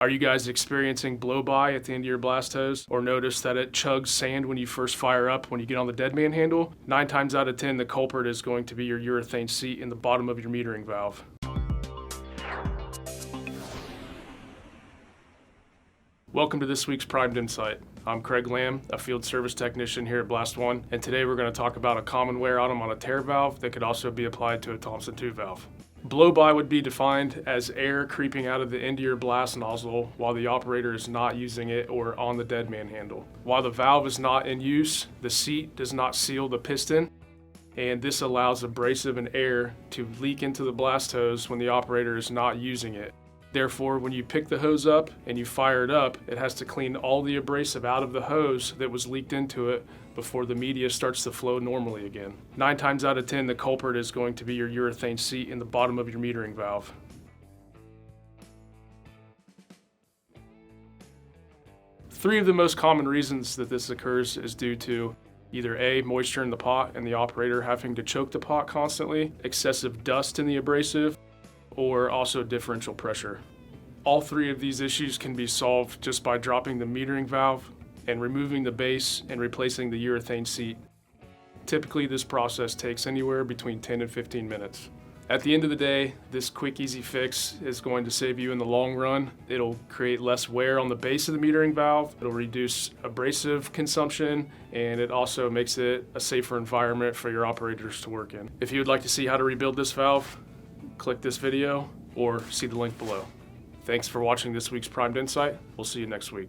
Are you guys experiencing blow-by at the end of your blast hose, or notice that it chugs sand when you first fire up when you get on the dead man handle? 9 times out of 10, the culprit is going to be your urethane seat in the bottom of your metering valve. Welcome to this week's Primed Insight. I'm Craig Lamb, a field service technician here at BlastOne, and today we're going to talk about a common wear item on a TeraValve that could also be applied to a Thompson 2 valve. Blow-by would be defined as air creeping out of the end of your blast nozzle while the operator is not using it or on the dead man handle. While the valve is not in use, the seat does not seal the piston, and this allows abrasive and air to leak into the blast hose when the operator is not using it. Therefore, when you pick the hose up and you fire it up, it has to clean all the abrasive out of the hose that was leaked into it before the media starts to flow normally again. 9 times out of 10, the culprit is going to be your urethane seat in the bottom of your metering valve. Three of the most common reasons that this occurs is due to either A, moisture in the pot and the operator having to choke the pot constantly, excessive dust in the abrasive, or also differential pressure. All three of these issues can be solved just by dropping the metering valve and removing the base and replacing the urethane seat. Typically, this process takes anywhere between 10 and 15 minutes. At the end of the day, this quick, easy fix is going to save you in the long run. It'll create less wear on the base of the metering valve, it'll reduce abrasive consumption, and it also makes it a safer environment for your operators to work in. If you would like to see how to rebuild this valve, click this video or see the link below. Thanks for watching this week's Primed Insight. We'll see you next week.